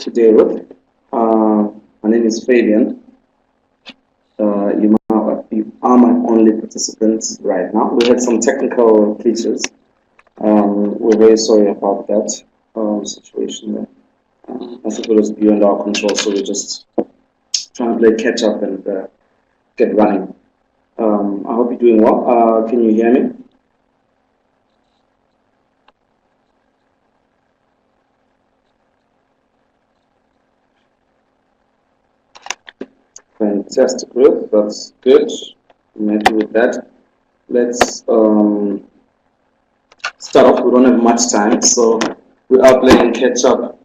today with. My name is Fabian. You are my only participant right now. We had some technical glitches. We're very sorry about that situation there. I think it was beyond our control, so we're just trying to play catch up and get running. I hope you're doing well. Can you hear me? Fantastic, good. That's good. I'm happy with that. Let's start off. We don't have much time, so we are playing catch up.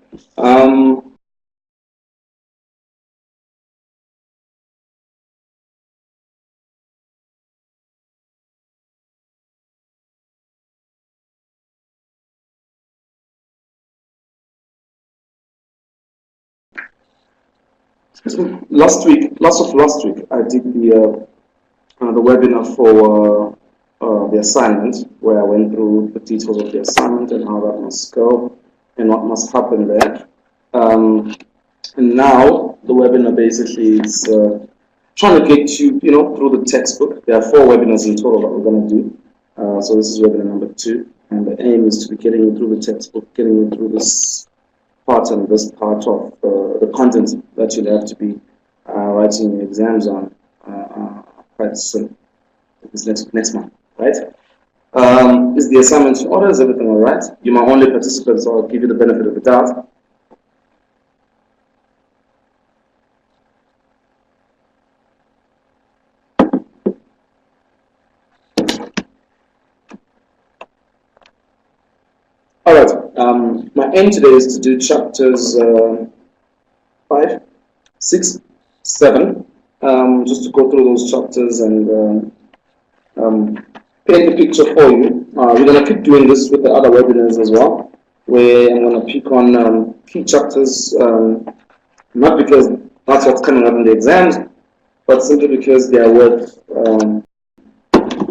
Last week, last week, I did the webinar for the assignment, where I went through the details of the assignment and how that must go and what must happen there. And now the webinar basically is trying to get you, through the textbook. There are 4 webinars in total that we're going to do. So this is webinar number 2, and the aim is to be getting you through the textbook, getting you through this part and this part of the content that you'll have to be writing your exams on quite soon. It's next month, right? Is the assignment in order? Is everything all right? You're my only participant, so I'll give you the benefit of the doubt. All right. My aim today is to do chapters 5, 6, 7, just to go through those chapters and paint a picture for you. We're going to keep doing this with the other webinars as well, where I'm going to pick on key chapters, not because that's what's coming up in the exams, but simply because they are worth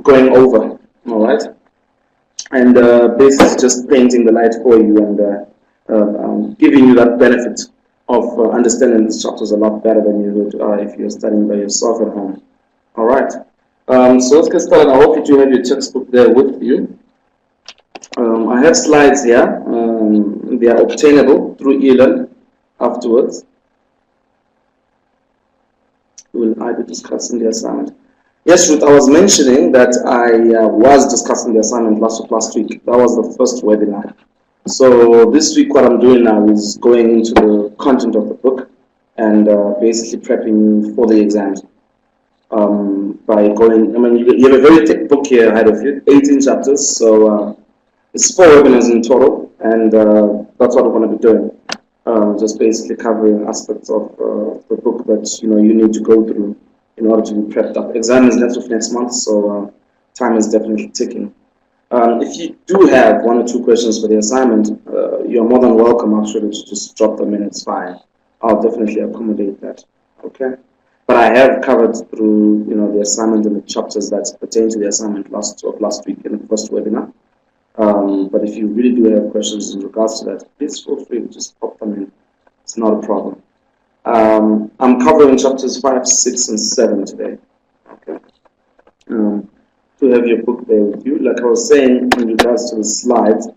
going over. All right. And basically just painting the light for you and giving you that benefit of understanding these chapters a lot better than you would if you're studying by yourself at home. All right. So let's get started. I hope you do have your textbook there with you. I have slides here. They are obtainable through eLearn afterwards. I be discussing the assignment. Yes, Ruth, I was mentioning that I was discussing the assignment last week. That was the first webinar. So this week what I'm doing now is going into the content of the book and basically prepping you for the exams. By going, you have a very thick book here ahead of you, 18 chapters, so it's 4 webinars in total, and that's what I'm going to be doing. Just basically covering aspects of the book that you need to go through in order to be prepped up. Exam is next month, so time is definitely ticking. If you do have 1 or 2 questions for the assignment, you're more than welcome actually to just drop them in. It's fine. I'll definitely accommodate that. Okay. But I have covered through the assignment and the chapters that pertain to the assignment last week in the first webinar. But if you really do have questions in regards to that, please feel free to just pop them in. It's not a problem. I'm covering chapters 5, 6, and 7 today. Okay. To have your book there with you, like I was saying in regards to the slides,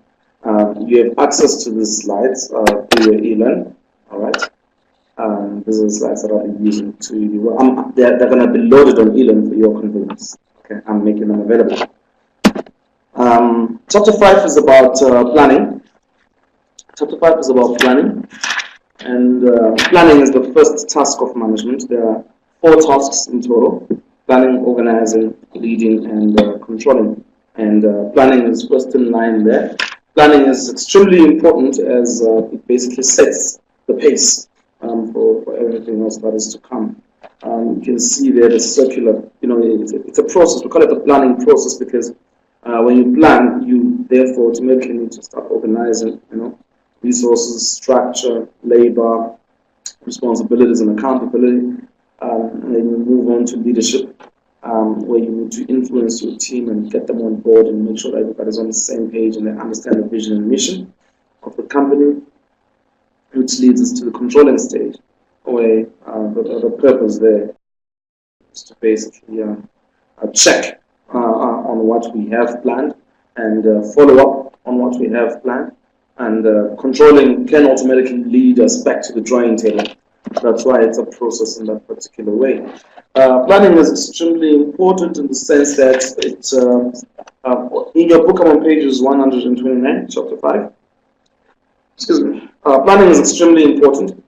you have access to these slides through your eLearn. All right. These are the slides that I'll be using to they're going to be loaded on eLearn for your convenience. Okay, I'm making them available. Chapter 5 is about planning. Chapter 5 is about planning, and planning is the first task of management. There are 4 tasks in total: planning, organizing, leading, and controlling. And planning is first in line there. Planning is extremely important as it basically sets the pace for everything else that is to come. You can see there the circular, it's a process. We call it the planning process because when you plan, you therefore automatically need to start organizing, resources, structure, labor, responsibilities, and accountability. And then you move on to leadership, where you need to influence your team and get them on board and make sure that everybody's on the same page and they understand the vision and mission of the company. which leads us to the controlling stage, where the purpose there is to basically check on what we have planned and follow up on what we have planned. And controlling can automatically lead us back to the drawing table. That's why it's a process in that particular way. Planning is extremely important in the sense that it's in your book, I'm on pages 129, chapter 5. Excuse me. Planning is extremely important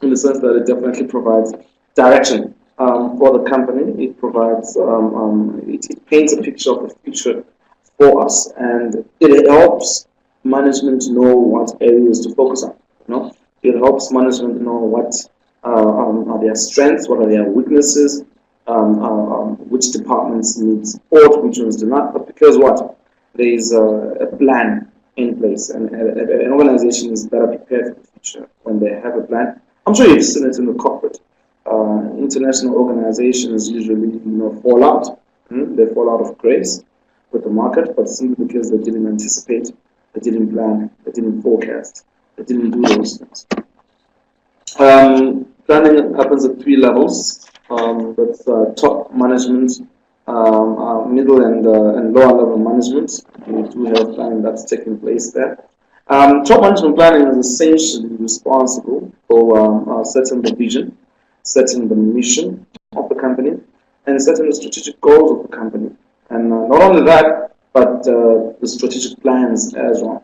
in the sense that it definitely provides direction for the company. It provides, it paints a picture of the future for us, and it helps management know what areas to focus on. It helps management know what are their strengths, what are their weaknesses, which departments need support, which ones do not. But because what? There is a plan in place, and an organization is better prepared for the future when they have a plan. I'm sure you've seen it in the corporate. International organizations usually fall out. They fall out of grace with the market, but simply because they didn't anticipate, they didn't plan, they didn't forecast, they didn't do those things. Planning happens at 3 levels. That's top management, middle and lower level management. We do have planning that's taking place there. Top management planning is essentially responsible for setting the vision, setting the mission of the company, and setting the strategic goals of the company. And not only that, but the strategic plans as well.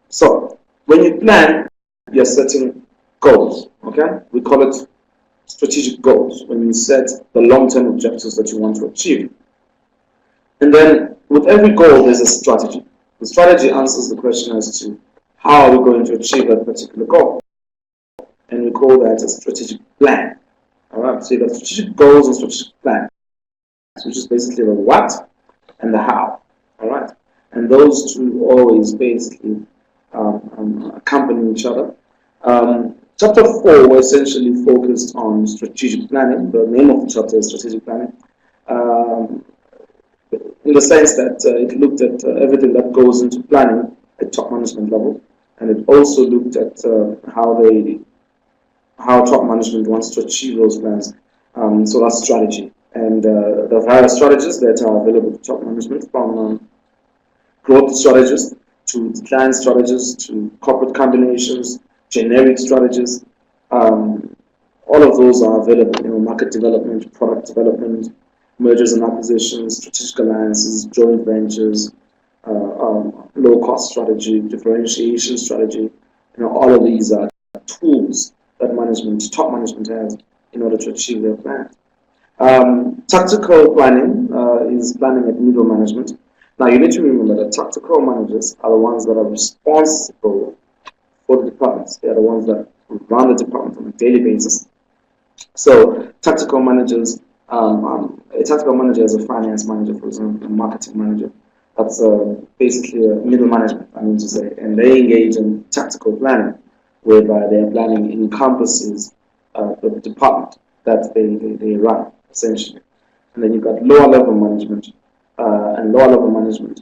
So when you plan, you're setting goals. Okay, we call it strategic goals when you set the long-term objectives that you want to achieve. And then with every goal, there's a strategy. The strategy answers the question as to how are we going to achieve that particular goal. And we call that a strategic plan. All right, so you have strategic goals and strategic plans, which is basically the what and the how. All right, and those two always basically accompany each other. Chapter 4 was essentially focused on strategic planning. The name of the chapter is strategic planning, in the sense that it looked at everything that goes into planning at top management level, and it also looked at how top management wants to achieve those plans. So that's strategy, and the various strategies that are available to top management, from growth strategies to decline strategies to corporate combinations, generic strategies. All of those are available. Market development, product development, mergers and acquisitions, strategic alliances, joint ventures, low-cost strategy, differentiation strategy. All of these are tools that top management has in order to achieve their plan. Tactical planning is planning at middle management. Now you need to remember that tactical managers are the ones that are responsible for the departments. They are the ones that run the department on a daily basis. So tactical managers, a tactical manager is a finance manager, for example, a marketing manager. That's basically a middle management, I mean to say, and they engage in tactical planning, whereby their planning encompasses the department that they run, essentially. And then you've got lower level management, and lower level management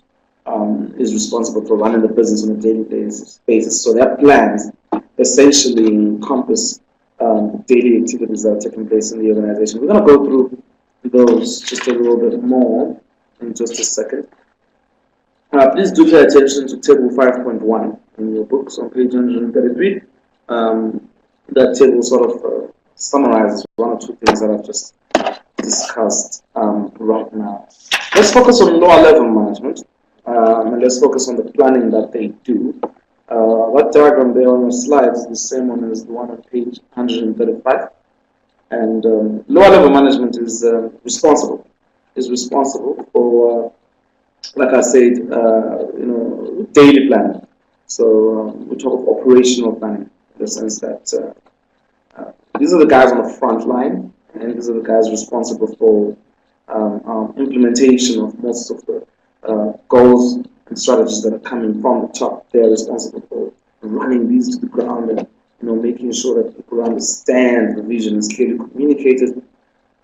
is responsible for running the business on a daily basis. So their plans essentially encompass daily activities that are taking place in the organization. We're going to go through those just a little bit more in just a second. Please do pay attention to table 5.1 in your books on page 133. That table sort of summarizes one or two things that I've just discussed right now. Let's focus on lower level management, and let's focus on the planning that they do. That diagram there on your slides is the same one as the one on page 135. And lower level management is responsible for, like I said, daily planning. So we talk of operational planning in the sense that these are the guys on the front line, and these are the guys responsible for implementation of most of the goals and strategies that are coming from the top. They are responsible for running these to the ground and making sure that people understand the vision is clearly communicated,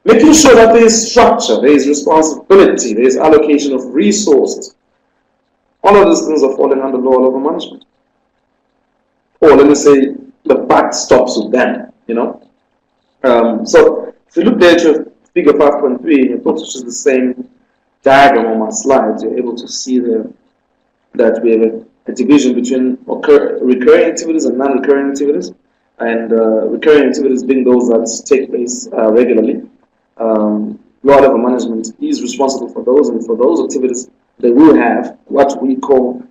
making sure that there is structure, there is responsibility, there is allocation of resources. All of these things are falling under lower level management. or let me say the buck stops with them, you know. So if you look there at your figure 5.3 and you put which is the same diagram on my slides, you're able to see there that we have a division between recurring activities and non-recurring activities, and recurring activities being those that take place regularly. Lower level management is responsible for those, and for those activities, they will have what we call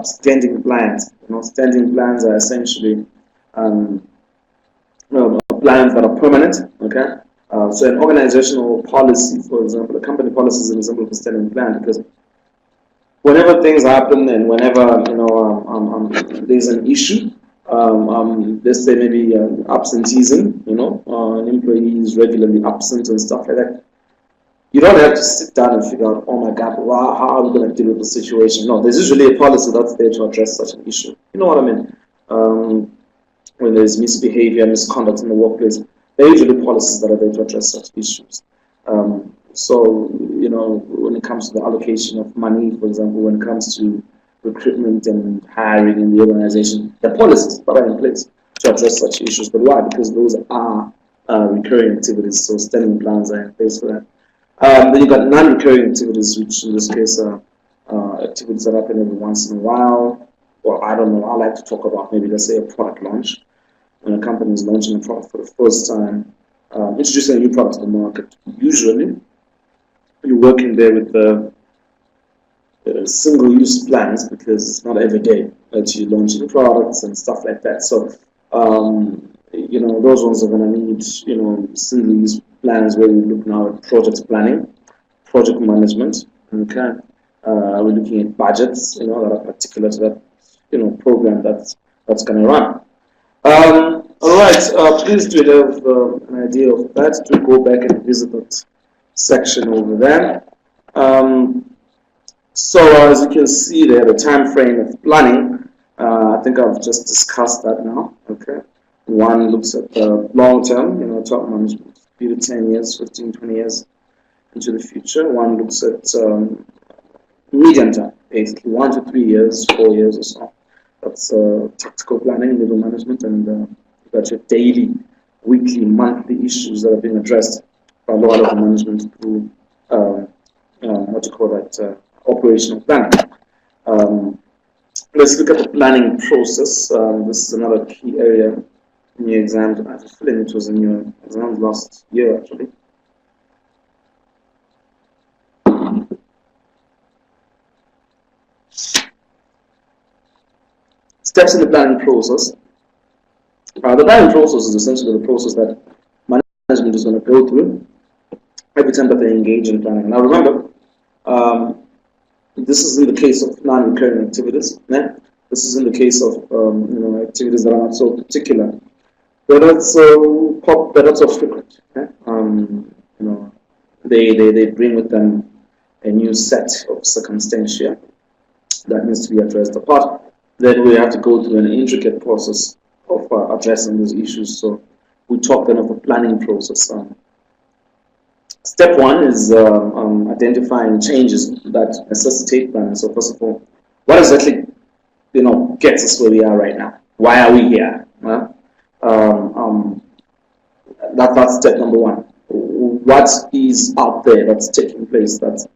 standing plans. You know, standing plans are essentially plans that are permanent. Okay, so an organizational policy, for example, a company policy is an example of a standing plan, because whenever things happen and whenever there's an issue, let's say maybe absenteeism, an employee is regularly absent and stuff like that. You don't have to sit down and figure out, oh my God, how are we going to deal with the situation? No, there's usually a policy that's there to address such an issue. You know what I mean? When there's misbehavior, misconduct in the workplace, there are usually policies that are there to address such issues. So, when it comes to the allocation of money, for example, when it comes to recruitment and hiring in the organization, the policies that are in place to address such issues. But why? Because those are recurring activities, so standing plans are in place for that. Then you've got non-recurring activities, which in this case are activities that happen every once in a while. Well, I don't know, I like to talk about maybe, let's say, a product launch. When a company is launching a product for the first time, introducing a new product to the market. Usually, you're working there with the single-use plans, because it's not every day that you launch new products and stuff like that. So, those ones are going to need, single-use plans where we look now at project planning, project management. Okay, we're looking at budgets, that are particular to that, program that's going to run. All right, please do have an idea of that. Do go back and visit that section over there. So as you can see there, the time frame of planning, I think I've just discussed that now. Okay, one looks at the long term, top management, 3 to 10 years, 15, 20 years into the future. One looks at medium term, basically 1 to 3 years, 4 years or so. That's tactical planning, middle management, and you've got your daily, weekly, monthly issues that are being addressed by lower level management through operational planning. Let's look at the planning process. This is another key area in your exams. I have a feeling it was in your exams last year, actually. Steps in the planning process. The planning process is essentially the process that management is going to go through every time that they engage in planning. Now remember, this is in the case of non-recurring activities. This is in the case of activities that are not so particular. They're not so frequent. They bring with them a new set of circumstantia that needs to be addressed apart. Then we have to go through an intricate process of addressing those issues. So we talk then of a planning process. Step one is identifying changes that necessitate planning. So first of all, what exactly gets us where we are right now? Why are we here? That's step number one. What is out there that's taking place that's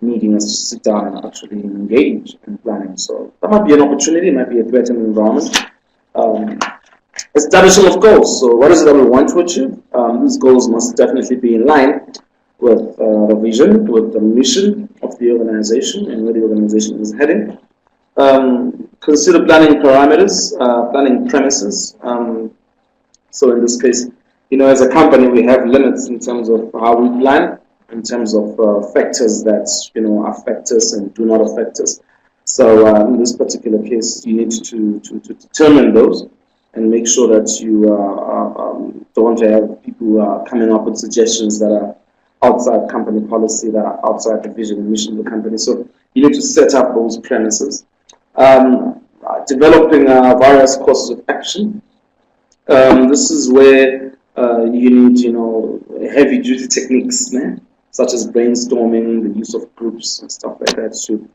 needing us to sit down and actually engage in planning? So that might be an opportunity, it might be a threatened environment. Establishment of goals. So what is it that we want to achieve? These goals must definitely be in line with the vision, with the mission of the organization and where the organization is heading. Consider planning parameters, planning premises. So in this case, as a company, we have limits in terms of how we plan, in terms of factors that affect us and do not affect us. So in this particular case, you need to determine those and make sure that you don't have people coming up with suggestions that are outside company policy, that are outside the vision and mission of the company. So you need to set up those premises. Developing various courses of action. This is where you need, heavy-duty techniques, such as brainstorming, the use of groups and stuff like that to,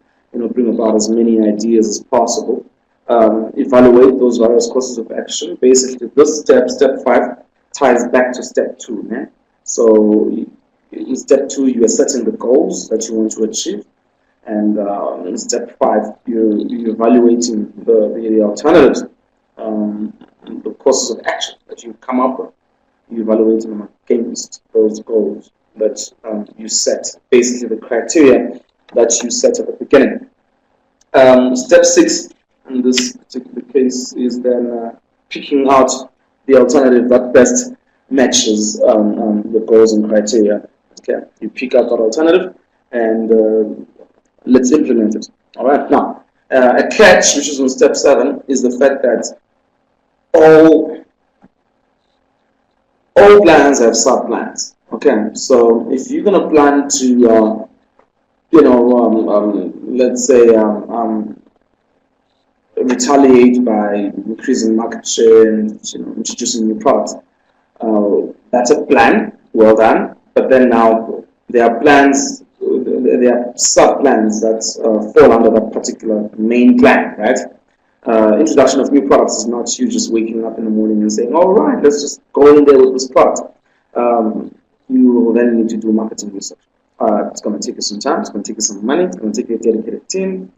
bring about as many ideas as possible. If evaluate those various courses of action. Basically, this step 5, ties back to step 2. Yeah? So in step 2, you are setting the goals that you want to achieve. And in step 5, you're evaluating the alternatives, the courses of action that you come up with. You're evaluating them against those goals that you set, basically the criteria that you set at the beginning. Step 6 in this particular case is then picking out the alternative that best matches the goals and criteria. Okay, you pick out that alternative and let's implement it. All right. Now, a catch, which is on step 7, is the fact that all plans have sub-plans. Okay, so if you're going to plan to, let's say, retaliate by increasing market share and introducing new products, that's a plan. Well done. But then now there are plans. There are sub-plans that fall under that particular main plan, right? Introduction of new products is not you just waking up in the morning and saying, all right, let's just go in there with this product. You will then need to do marketing research. It's going to take you some time, it's going to take you some money, it's going to take you a dedicated team.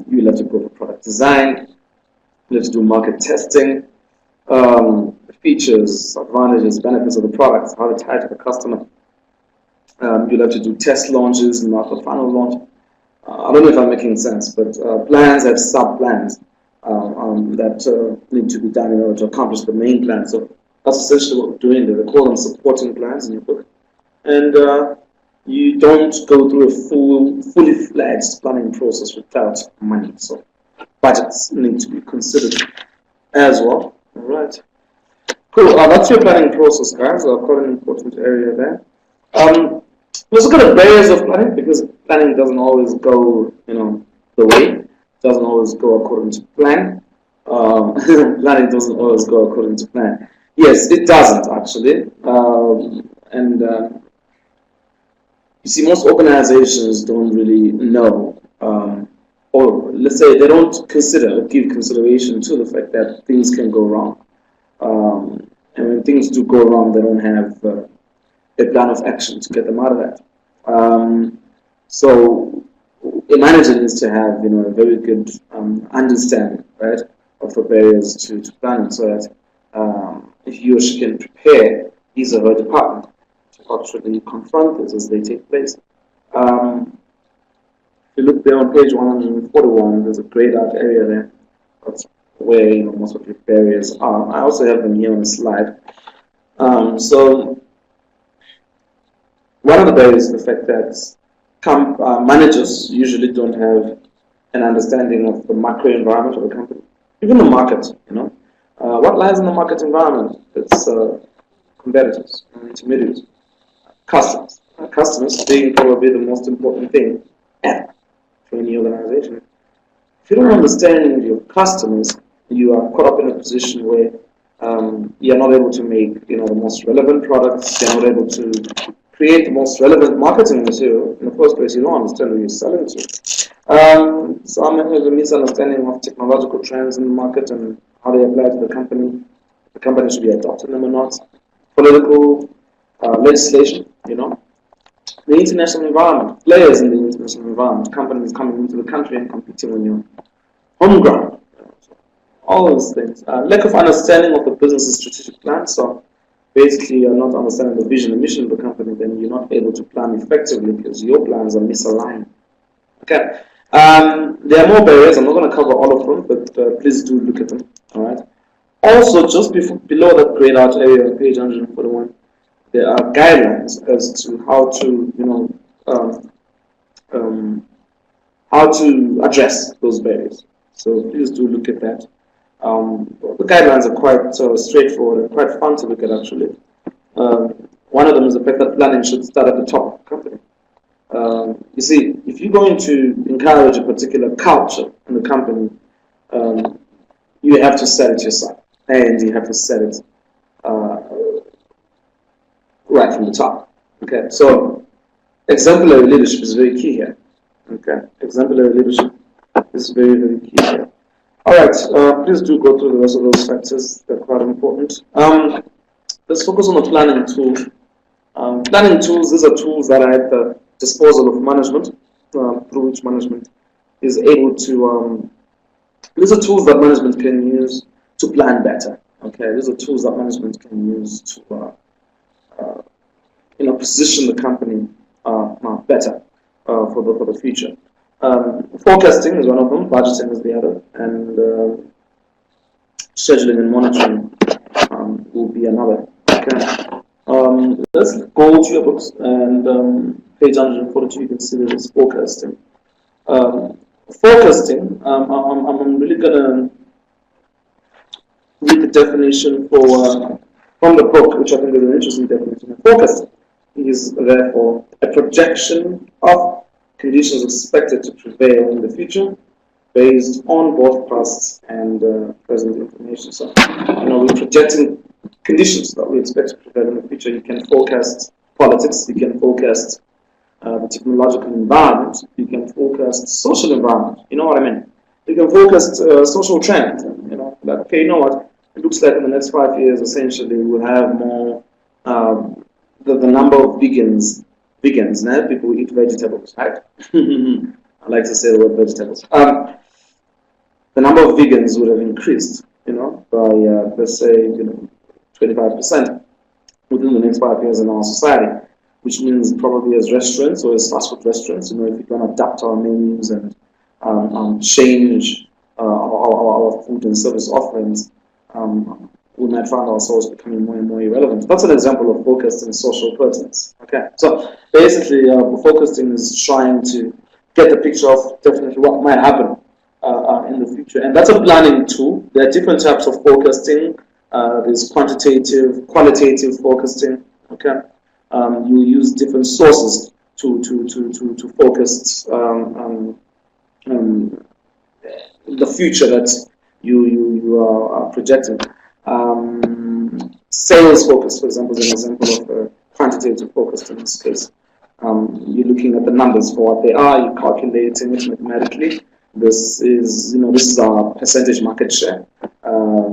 You'll have to go for product design, you'll have to do market testing, features, advantages, benefits of the product, how to tie to the customer. You'll have to do test launches, not the final launch. I don't know if I'm making sense, but plans have sub-plans that need to be done in order to accomplish the main plan. So that's essentially what we're doing there. They call them supporting plans in your book. And you don't go through a fully fledged planning process without money. So budgets need to be considered as well. All right. Cool. That's your planning process, guys. Quite an important area there. Let's look at the barriers of planning, because planning doesn't always go, the way. It doesn't always go according to plan. Planning doesn't always go according to plan. Yes, it doesn't actually. You see, most organizations don't really know, or let's say they don't give consideration to the fact that things can go wrong. And when things do go wrong, they don't have a plan of action to get them out of that. So a manager needs to have a very good understanding, right, of the barriers to planning, so that if he or she can prepare his or her department to actually confront this as they take place. If you look there on page 141, there's a grayed out area there. That's where most of your barriers are. I also have them here on the slide. So one of the barriers is the fact that managers usually don't have an understanding of the macro environment of the company, even the market. What lies in the market environment? It's competitors, intermediaries, customers. Customers being probably the most important thing ever for any organization. If you don't understand your customers, you are caught up in a position where you're not able to make the most relevant products. You're not able to create the most relevant marketing material. In the first place, you don't understand who you're selling to. Some have a misunderstanding of technological trends in the market and how they apply to the company. The company should be adopting them or not. Political legislation, the international environment, players in the international environment, companies coming into the country and competing on your home ground. All those things. Lack of understanding of the business's strategic plan. So basically, you're not understanding the vision and mission of the company, then you're not able to plan effectively because your plans are misaligned. Okay. There are more barriers. I'm not going to cover all of them, but please do look at them. All right. Also, just below that grayed out area on page 141, there are guidelines as to how to address those barriers. So please do look at that. The guidelines are quite straightforward and quite fun to look at, actually. One of them is the fact that planning should start at the top of the company. You see, if you're going to encourage a particular culture in the company, you have to set it yourself, and you have to set it right from the top. Okay, so exemplary leadership is very key here. Okay, exemplary leadership is very, very key here. All right, please do go through the rest of those factors. They're quite important. Let's focus on the planning tool. Planning tools, these are tools that are at the disposal of management, through which management is able to, these are tools that management can use to plan better. Okay, these are tools that management can use to position the company better for the future. Forecasting is one of them, budgeting is the other, and scheduling and monitoring will be another. Okay. Let's go to your books and page 142. You can see there is forecasting. Forecasting. I'm really gonna read the definition from the book, which I think is an interesting definition. Forecasting is therefore a projection of conditions expected to prevail in the future based on both past and present information. So, we're projecting conditions that we expect to prevail in the future. You can forecast politics, you can forecast the technological environment, you can forecast social environment, you know what I mean? You can forecast social trends, like, okay, you know what, it looks like in the next 5 years, essentially, we'll have more, the number of vegans, now people who eat vegetables, right? I like to say the word vegetables. The number of vegans would have increased, by let's say, 25% within the next 5 years in our society, which means probably as restaurants or as fast food restaurants, if we can adapt our menus and change our food and service offerings, we might find ourselves becoming more and more irrelevant. That's an example of focused and social pertinence. Okay, so basically, focusing is trying to get the picture of definitely what might happen in the future, and that's a planning tool. There are different types of forecasting. There's quantitative, qualitative forecasting. Okay, you use different sources to focus the future that you are projecting. Sales focus, for example, is an example of quantitative focus in this case. You're looking at the numbers for what they are, you're calculating it mathematically. This is our percentage market share.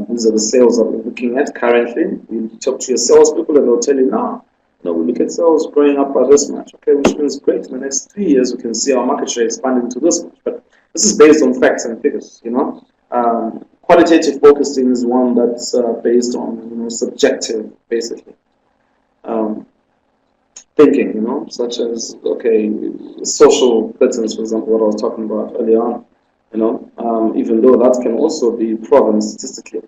These are the sales that we're looking at currently. You talk to your salespeople and they'll tell you, we look at sales growing up by this much, okay, which means great. In the next 3 years, we can see our market share expanding to this much. But this is based on facts and figures, Qualitative focusing is one that's based on, subjective, basically. Thinking, such as, okay, social patterns, for example, what I was talking about earlier on, even though that can also be proven statistically.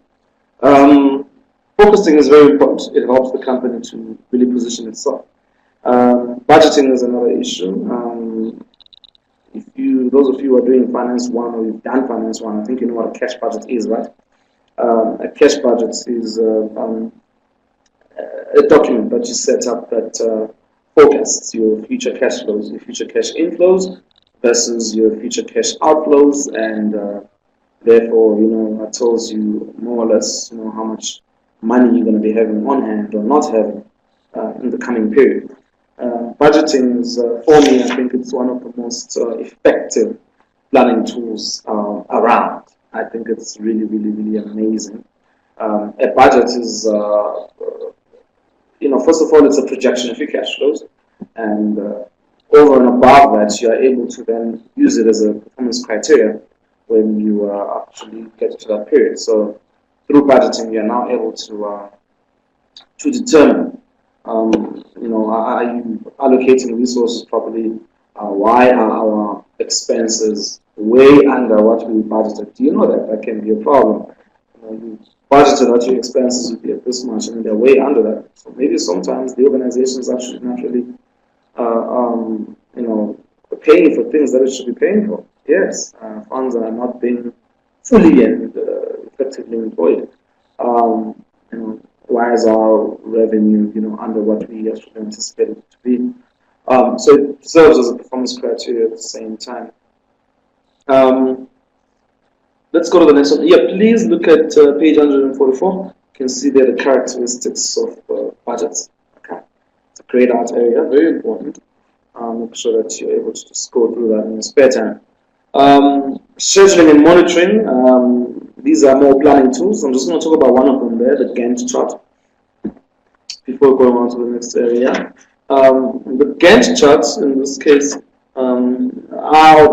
Focusing is very important. It helps the company to really position itself. Budgeting is another issue. Those of you who are doing Finance 1 or you've done Finance 1, I think you know what a cash budget is, right? A cash budget is a document that you set up that forecasts your future cash flows, your future cash inflows versus your future cash outflows, and therefore, that tells you more or less, how much money you're going to be having on hand or not having in the coming period. Budgeting is, for me, I think it's one of the most effective planning tools around. I think it's really, really, really amazing. A budget is, first of all, it's a projection of your cash flows, and over and above that, you are able to then use it as a performance criteria when you actually get to that period. So through budgeting, you are now able to determine, are you allocating resources properly? Why are our expenses way under what we budgeted? Do you know that can be a problem? You budgeted that your expenses would be at this much, and they're way under that. So maybe sometimes the organization is actually not really, paying for things that it should be paying for. Yes, funds are not being fully and effectively employed. Why is our revenue, under what we actually anticipated it to be? So it serves as a performance criteria at the same time. Let's go to the next one. Yeah, please look at page 144. You can see there the characteristics of budgets. Okay, it's a grayed out area, very important. Make sure that you're able to just go through that in your spare time. Scheduling and monitoring. these are more planning tools. I'm just going to talk about one of them there, the Gantt chart, before going on to the next area. The Gantt chart, in this case, I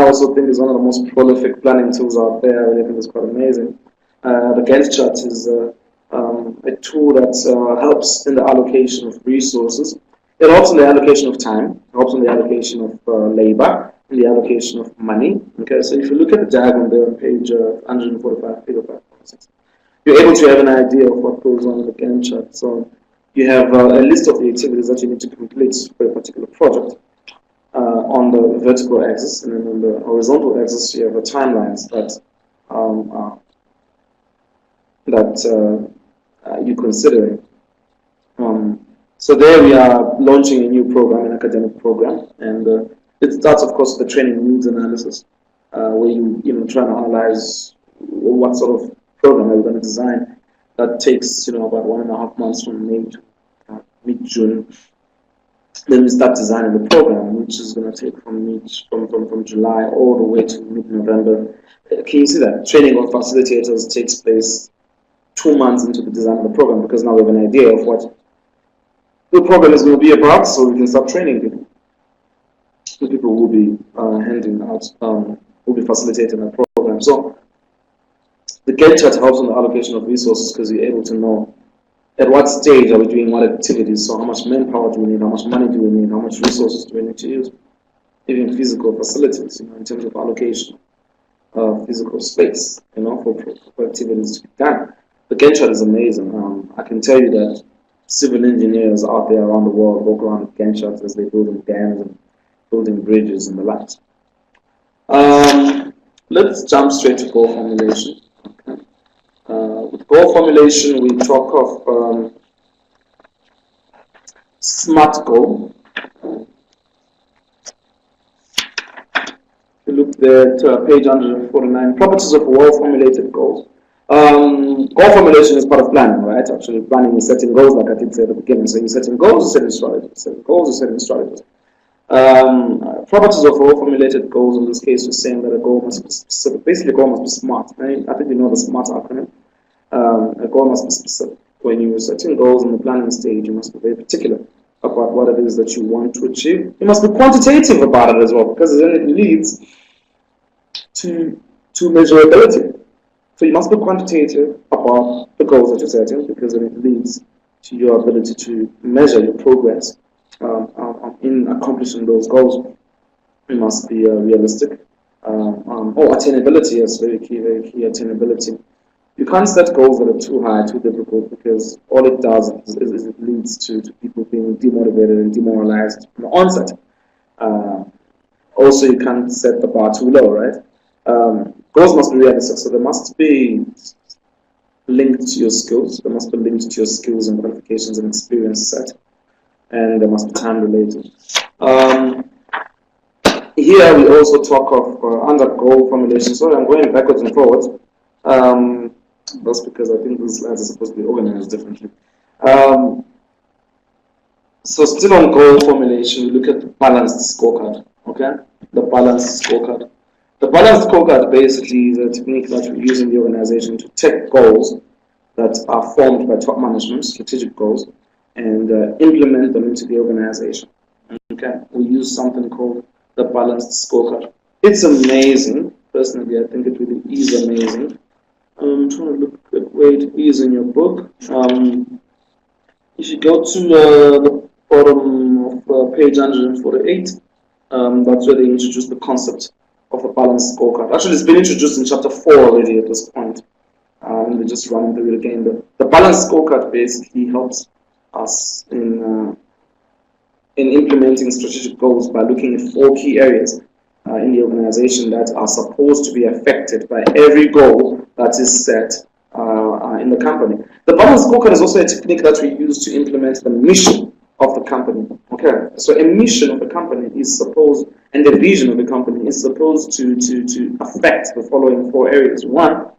also think is one of the most prolific planning tools out there. I really think it's quite amazing. The Gantt chart is a tool that helps in the allocation of resources. It helps in the allocation of time, it helps in the allocation of labor, in the allocation of money. Okay, so if you look at the diagram there on page 145, figure 5.6, you're able to have an idea of what goes on in the Gantt chart. So you have a list of the activities that you need to complete for a particular project on the vertical axis, and then on the horizontal axis you have the timelines that you're considering. So there we are launching a new program, an academic program, and it starts, of course, with the training needs analysis, where you try to analyze what sort of program are we going to design. That takes about 1.5 months from May to mid-June. Then we start designing the program, which is going to take from July all the way to mid-November. Can you see that? Training of facilitators takes place 2 months into the design of the program, because now we have an idea of what the program is going to be about, so we can start training people. The people will be handing out, will be facilitating the program. So the Gantt chart helps in the allocation of resources, because you're able to know at what stage are we doing what activities. So how much manpower do we need, how much money do we need, how much resources do we need to use, even physical facilities, in terms of allocation of physical space, for activities to be done. The Gantt chart is amazing. I can tell you that civil engineers out there around the world walk around with Gantt charts as they're building dams and building bridges and the like. Let's jump straight to goal formulation. Okay. With goal formulation, we talk of SMART goal. If you look there to page 149, properties of well-formulated goals. Goal formulation is part of planning, right? Actually, planning is setting goals, like I did say at the beginning. So you're setting goals, you're setting strategies. Setting goals, you're setting strategies. Properties of well-formulated goals, in this case, we're saying that a goal must be specific. Basically, a goal must be SMART. Right? I think you know the SMART acronym. A goal must be specific. When you're setting goals in the planning stage, you must be very particular about what it is that you want to achieve. You must be quantitative about it as well, because then it leads to measurability. So you must be quantitative about the goals that you're setting, because then it leads to your ability to measure your progress in accomplishing those goals. You must be realistic. Attainability is very key, attainability. You can't set goals that are too high, too difficult, because all it does is it leads to people being demotivated and demoralized from the onset. Also, you can't set the bar too low, right? Goals must be realistic, so they must be linked to your skills. They must be linked to your skills and qualifications and experience set, and they must be time related. Here we also talk of under goal formulation. Sorry, I'm going backwards and forwards. That's because I think these slides are supposed to be organized differently. So still on goal formulation, we look at the balanced scorecard. Okay, the balanced scorecard. The balanced scorecard basically is a technique that we use in the organization to take goals that are formed by top management, strategic goals, and implement them into the organization. Okay, we use something called the balanced scorecard. It's amazing. Personally, I think it really is amazing. I'm trying to look at where it is in your book. If you go to the bottom of page 148, that's where they introduce the concept of a balanced scorecard. Actually, it's been introduced in chapter 4 already at this point. And we're just running through it again. The balanced scorecard basically helps us in implementing strategic goals by looking at 4 key areas in the organization that are supposed to be affected by every goal that is set in the company. The balanced scorecard is also a technique that we use to implement the mission of the company. Okay, so a mission of the company is supposed, and the vision of the company is supposed to affect the following 4 areas. One,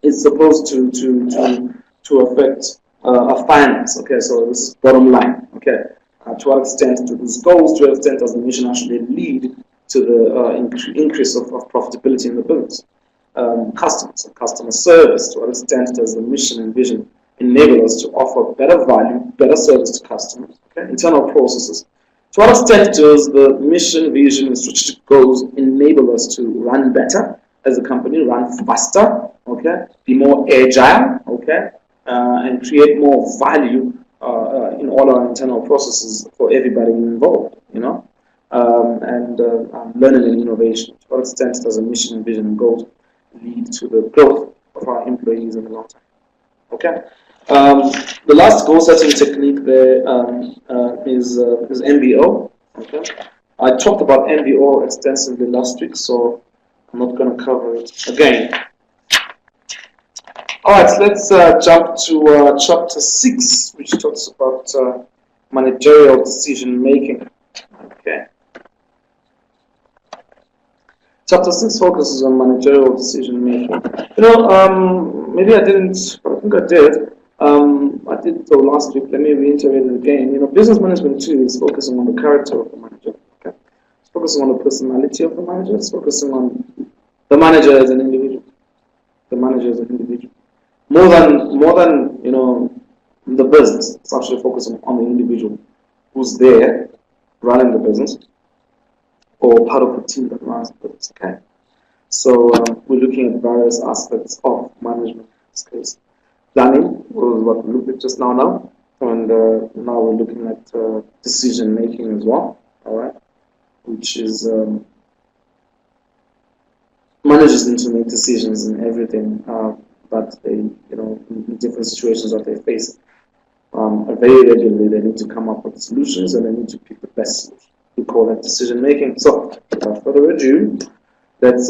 it's supposed to affect a finance. Okay, so this is bottom line. Okay, to what extent do these goals, to what extent does the mission actually lead to the increase of profitability in the business? customers and customer service? To what extent does the mission and vision enable us to offer better value, better service to customers? Okay? Internal processes. To what extent does the mission, vision, and strategic goals enable us to run better as a company, run faster, okay, be more agile, okay, and create more value in all our internal processes for everybody involved, you know, and learning and innovation. To what extent does a mission, vision, and goals lead to the growth of our employees in the long term? Okay. The last goal setting technique there is MBO. Okay. I talked about MBO extensively last week, so I'm not going to cover it again. All right, let's jump to chapter 6, which talks about managerial decision making. Okay. Chapter 6 focuses on managerial decision making. You know, maybe I didn't, but I think I did. I did it last week. Let me reiterate it again. You know, business management too is focusing on the character of the manager. Okay, it's focusing on the personality of the manager. It's focusing on the manager as an individual. The manager as an individual. More than you know, the business. It's actually focusing on the individual who's there running the business, or part of the team that runs the business. Okay, so we're looking at various aspects of management in this case. Planning was what we looked at just now, and now we're looking at decision making as well. All right, which is managers need to make decisions in everything that they, you know, in different situations that they face. Very regularly, they need to come up with solutions, and they need to pick the best solution. We call that decision making. So, without further ado, let's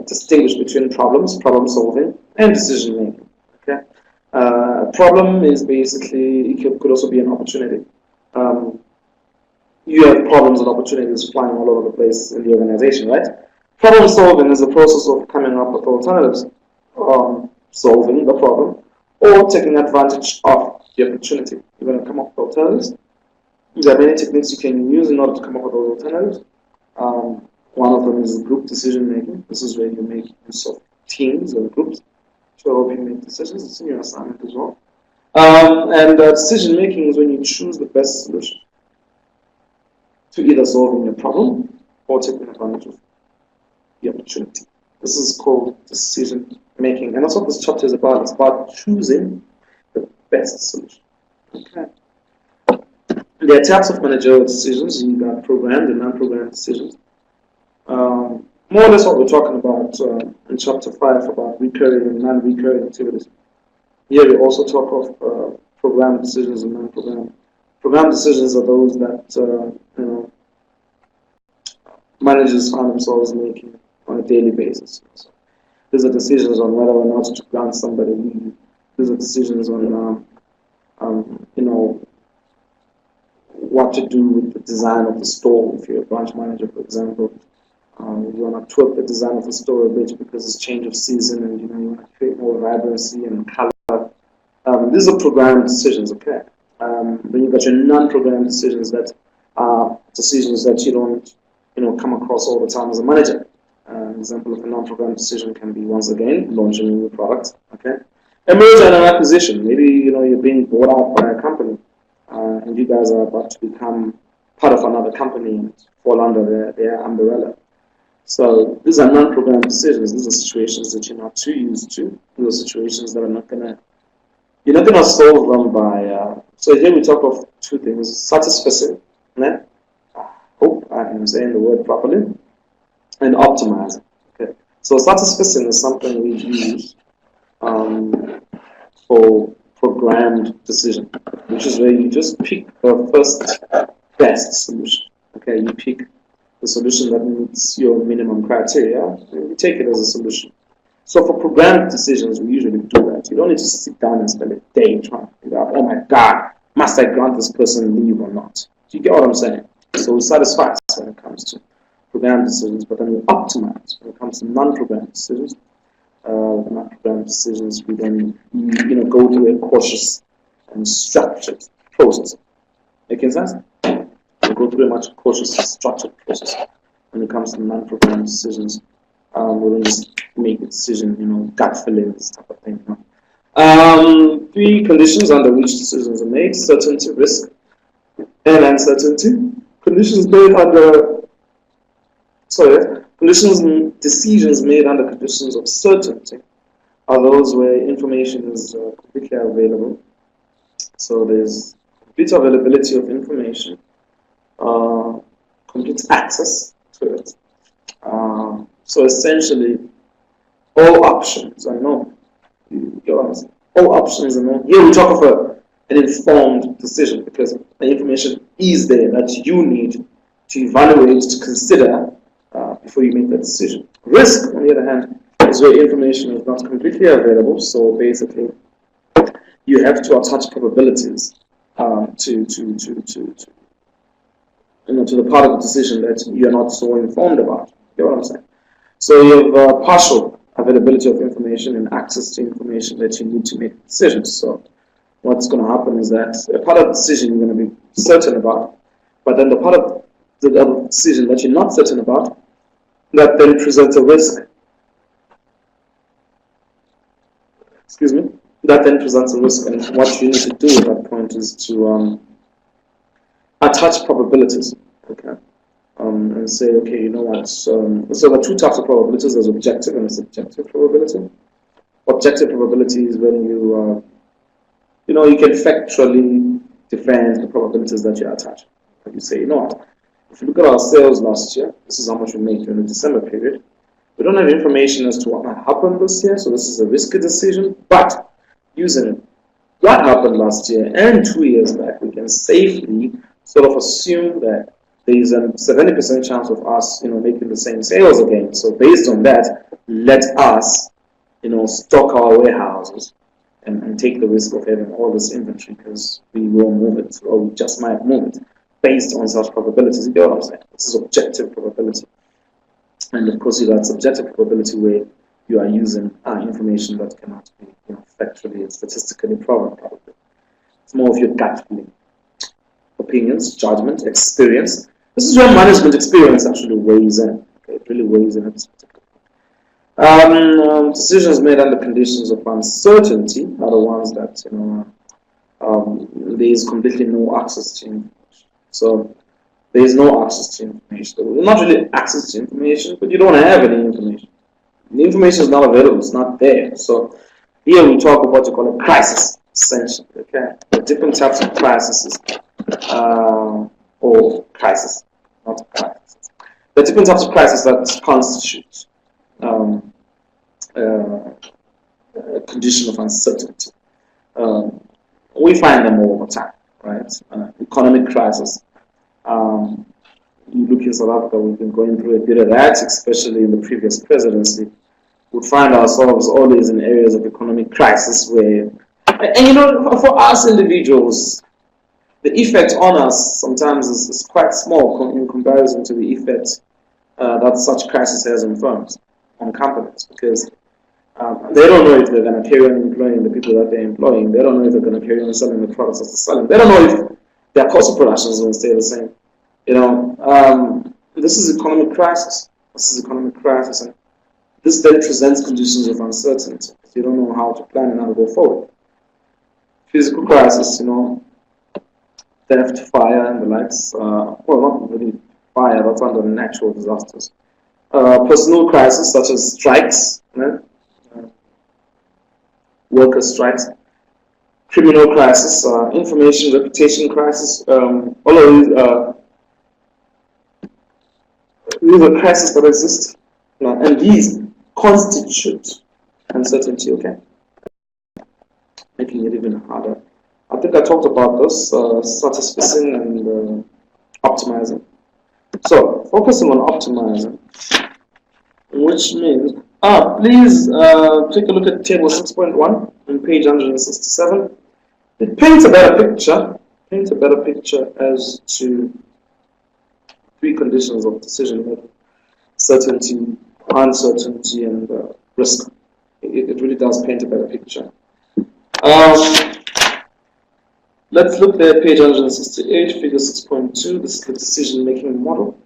distinguish between problem solving, and decision making. Okay. Problem is basically, it could also be an opportunity. You have problems and opportunities flying all over the place in the organization, right? Problem solving is the process of coming up with alternatives, solving the problem, or taking advantage of the opportunity. You're going to come up with alternatives. There are many techniques you can use in order to come up with those alternatives. One of them is group decision making. This is where you make use of teams or groups to help you make decisions. It's in your assignment as well. And decision making is when you choose the best solution to either solving your problem or taking advantage of the opportunity. This is called decision making, and that's what this chapter is about. It's about choosing the best solution. Okay. There are types of managerial decisions. You got programmed and non-programmed decisions. More or less what we're talking about in chapter 5 about recurring and non-recurring activities. Here we also talk of programmed decisions and non-programmed. Programmed decisions are those that you know, managers find themselves making on a daily basis. So these are decisions on whether or not to grant somebody leave. These are decisions on you know, what to do with the design of the store. If you're a branch manager, for example, you want to tweak the design of the store a bit because it's change of season, and you know, you want to create more vibrancy and color. These are programmed decisions, okay? Then you've got your non-programmed decisions that are decisions that you don't, you know, come across all the time as a manager. An example of a non-programmed decision can be, once again, launching a new product, okay? A merger and an acquisition. Maybe, you know, you're being bought out by a company, and you guys are about to become part of another company and fall under their umbrella. So these are non-programmed decisions. These are situations that you're not too used to. These are situations that are not gonna, you're not gonna solve them by. So here we talk of two things: satisficing, I hope I am saying the word properly, and optimizing. Okay. So satisficing is something we use for programmed decision, which is where you just pick the first best solution. Okay, you pick the solution that meets your minimum criteria, and you take it as a solution. So for programmed decisions, we usually do that. You don't need to sit down and spend a day trying to figure out, oh my God, must I grant this person leave or not? Do you get what I'm saying? So we satisfy when it comes to programmed decisions, but then we optimize when it comes to non-programmed decisions. Non-programmed decisions, we then, you know, go through a cautious and structured process. Making sense? We go through a much cautious, structured process when it comes to non-programmed decisions. We don't just make a decision, gut feeling, this type of thing. Three conditions under which decisions are made: certainty, risk, and uncertainty. Conditions made under, decisions made under conditions of certainty are those where information is completely available. So there's complete availability of information, complete access to it. So essentially, all options are known. All options are known. Here we talk of an informed decision because the information is there that you need to evaluate, to consider before you make that decision. Risk, on the other hand, is where information is not completely available. So basically, you have to attach probabilities to the part of the decision that you are not so informed about. You know what I'm saying? So you have partial availability of information and access to information that you need to make decisions. So what's going to happen is that a part of the decision you're going to be certain about, but then the part of the other decision that you're not certain about, that then presents a risk. Excuse me. That then presents a risk, and what you need to do at that point is to attach probabilities. Okay. And say, okay, you know what? So there are two types of probabilities: there's objective and subjective probability. Objective probability is when you can factually defend the probabilities that you attach. Like you say, you know what? If you look at our sales last year, this is how much we made during the December period. We don't have information as to what might happen this year, so this is a risky decision. But using what happened last year and 2 years back, we can safely sort of assume that there is a 70% chance of us, making the same sales again. So based on that, let us, stock our warehouses and take the risk of having all this inventory because we will move it, or we just might move it based on such probabilities. You get what I'm saying? This is objective probability. And of course, you got subjective probability where you are using information that cannot be factually and statistically proven. Probably. It's more of your gut feeling. Opinions, judgment, experience. This is where management experience actually weighs in. Okay, it really weighs in. Decisions made under conditions of uncertainty are the ones that there is completely no access to information. So there is no access to information. Not really access to information, but you don't have any information. The information is not available. It's not there. So here we talk about what you call a crisis, essentially. Okay, the different types of crises. Or crisis, not crisis. The different types of crisis that constitute a condition of uncertainty. We find them all the time, right? Economic crisis. You look in South Africa, we've been going through a bit of that, especially in the previous presidency. We find ourselves always in areas of economic crisis where, and for us individuals, the effect on us sometimes is quite small in comparison to the effect that such crisis has on firms, on companies, because they don't know if they're going to carry on employing the people that they're employing. They don't know if they're going to carry on selling the products that they're selling. They don't know if their cost of production is going to stay the same. This is economic crisis. And this then presents conditions of uncertainty. You don't know how to plan and how to go forward. Physical crisis, theft, fire, and the likes. Well, not really fire, that's under natural disasters. Personal crisis, such as strikes, worker strikes. Criminal crisis, information, reputation crisis. All of these are crises that exist, and these constitute uncertainty. Okay, making it even harder. I think I talked about this, satisficing and optimizing. So, focusing on optimizing, which means, please take a look at table 6.1 on page 167. It paints a better picture as to three conditions of decision making: certainty, uncertainty, and risk. It really does paint a better picture. Let's look there at page 168, figure 6.2. This is the decision-making model.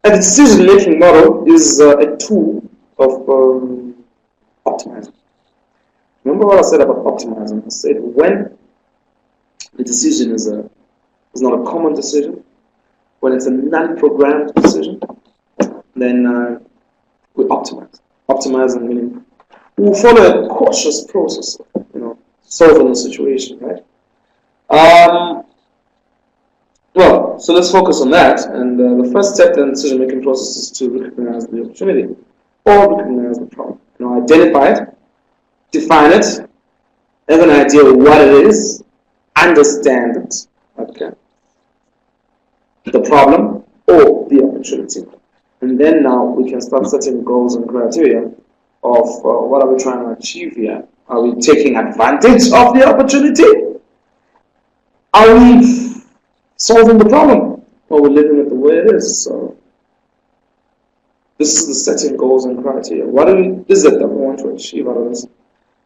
And the decision-making model is a tool of optimizing. Remember what I said about optimizing? I said when the decision is not a common decision, when it's a non-programmed decision, then we optimize. Optimizing meaning we'll follow a cautious process of, solving the situation, right? Well, so let's focus on that. And the first step in the decision-making process is to recognize the opportunity or recognize the problem. Identify it, define it, have an idea of what it is, understand it, okay? The problem or the opportunity. And then now we can start setting goals and criteria of what are we trying to achieve here. Are we taking advantage of the opportunity? Are we solving the problem? Or we're leaving it the way it is? So this is the setting goals and criteria. What is it that we want to achieve out of this?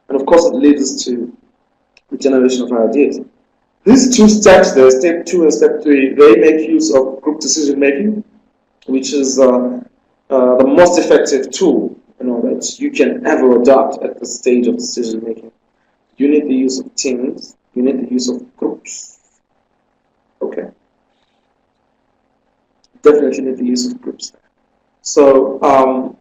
And of course it leads us to the generation of ideas. These two steps there, step 2 and step 3, they make use of group decision making, which is the most effective tool that you can ever adopt at the stage of decision making. You need the use of teams, you need the use of groups. Okay. Definitely need the use of groups. So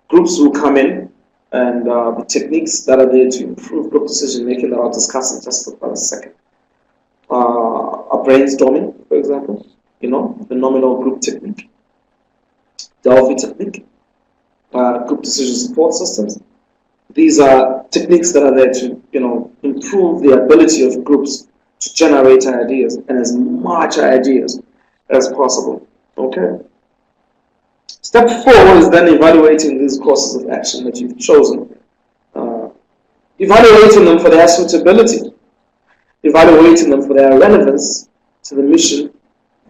groups will come in, and the techniques that are there to improve group decision making that I'll discuss in just about a second. A brainstorming, for example, the nominal group technique, Delphi technique, group decision support systems. These are techniques that are there to, improve the ability of groups to generate ideas, and as much ideas as possible. Okay. Step 4 is then evaluating these courses of action that you've chosen. Evaluating them for their suitability, evaluating them for their relevance to the mission,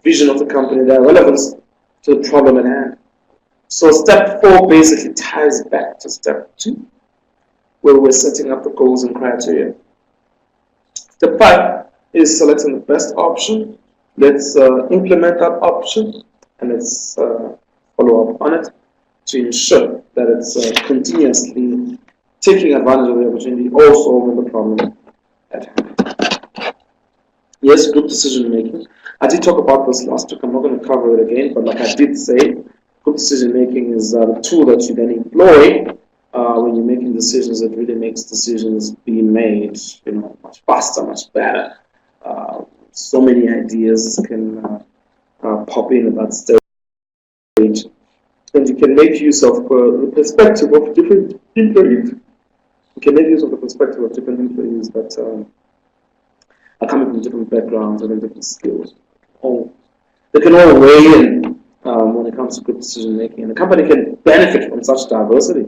vision of the company, their relevance to the problem at hand. So step 4 basically ties back to step 2, where we're setting up the goals and criteria. Step 5 is selecting the best option. Let's implement that option, and let's follow up on it to ensure that it's continuously taking advantage of the opportunity, or solving the problem at hand. Yes, group decision making. I did talk about this last week. I'm not going to cover it again, but like I did say, group decision making is the tool that you then employ when you're making decisions. That really makes decisions being made, much faster, much better. So many ideas can pop in at that stage, and you can make use of the perspective of different employees. You can make use of the perspective of different employees that are coming from different backgrounds and different skills. They can all weigh in when it comes to group decision making, and the company can benefit from such diversity.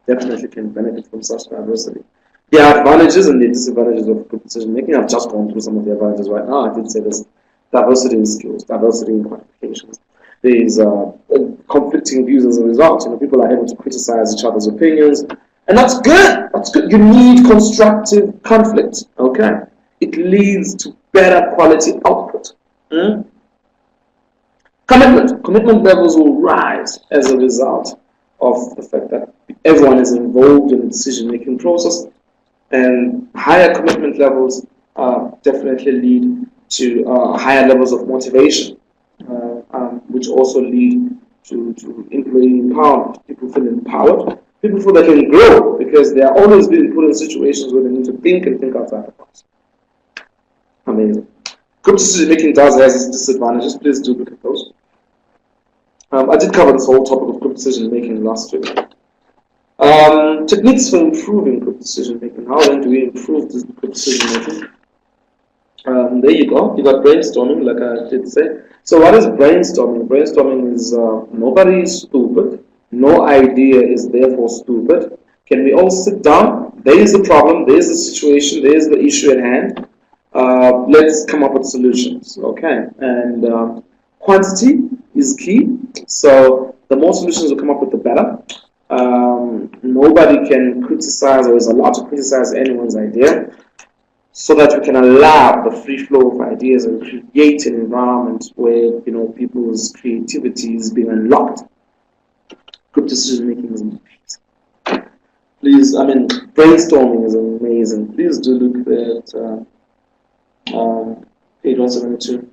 Definitely can benefit from such diversity. There are advantages and the disadvantages of group decision making. I've just gone through some of the advantages right now. I did say there's diversity in skills, diversity in qualifications. There's conflicting views as a result. People are able to criticize each other's opinions, and that's good. That's good. You need constructive conflict. Okay, it leads to better quality output. Commitment levels will rise as a result of the fact that everyone is involved in the decision-making process, and higher commitment levels definitely lead to higher levels of motivation, which also lead to employee empowerment. People feel empowered. People feel they can grow because they are always being put in situations where they need to think and think outside the box. Amazing. Group decision-making does have its disadvantages. Please do look at those. I did cover this whole topic of group decision-making last week. Techniques for improving group decision-making. How then do we improve this group decision-making? There you go. You got brainstorming, like I did say. So what is brainstorming? Brainstorming is nobody is stupid. No idea is therefore stupid. Can we all sit down? There is the problem. There is the situation. There is the issue at hand. Let's come up with solutions. Okay. And quantity is key. So the more solutions we come up with, the better. Nobody can criticize or is allowed to criticize anyone's idea. so that we can allow the free flow of ideas and create an environment where people's creativity is being unlocked. Group decision making is amazing. Please, I mean, brainstorming is amazing. Please do look at page 172,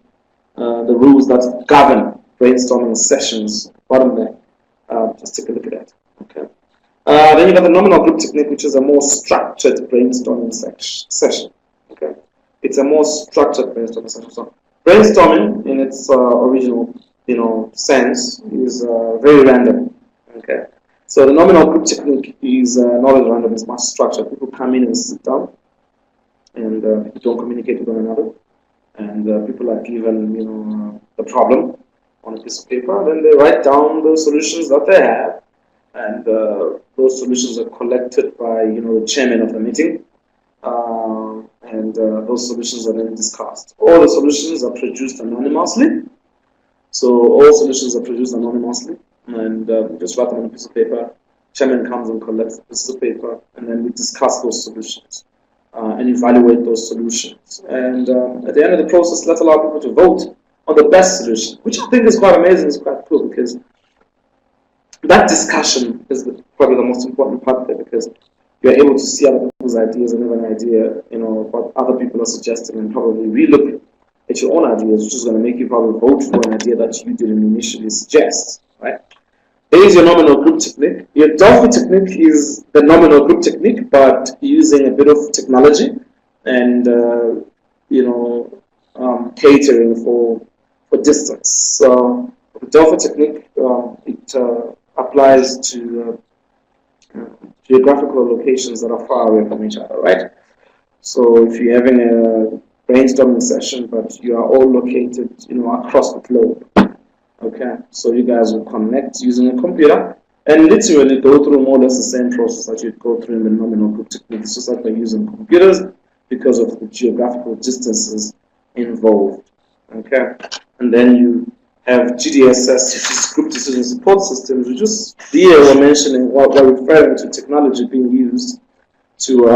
the rules that govern brainstorming sessions. Bottom there, just take a look at that. Okay. Then you have the nominal group technique, which is a more structured brainstorming session. Okay, it's a more structured brainstorming session. So brainstorming, in its original, sense, is very random. Okay, so the nominal group technique is not as random; it's much structured. People come in and sit down, and people don't communicate with one another, and people are given, the problem on a piece of paper. Then they write down the solutions that they have, and those solutions are collected by the chairman of the meeting, and those solutions are then discussed. All the solutions are produced anonymously. So all solutions are produced anonymously, and just write them on a piece of paper. Chairman comes and collects the piece of paper, and then we discuss those solutions and evaluate those solutions. And at the end of the process, let's allow people to vote on the best solution, which I think is quite amazing. It's quite cool because that discussion is probably the most important part there, because you're able to see other people's ideas and have an idea, what other people are suggesting, and probably relook at your own ideas, which is going to make you probably vote for an idea that you didn't initially suggest, right? There is your nominal group technique. Your Delphi technique is the nominal group technique, but using a bit of technology and catering for distance. So the Delphi technique, it applies to geographical locations that are far away from each other, right? So if you're having a brainstorming session, but you are all located, across the globe, okay? So you guys will connect using a computer and literally go through more or less the same process that you'd go through in the nominal group technique. It's just that we're using computers because of the geographical distances involved, okay? And then you have GDSS, which is Group Decision Support Systems, which is here we're mentioning, we're referring to technology being used to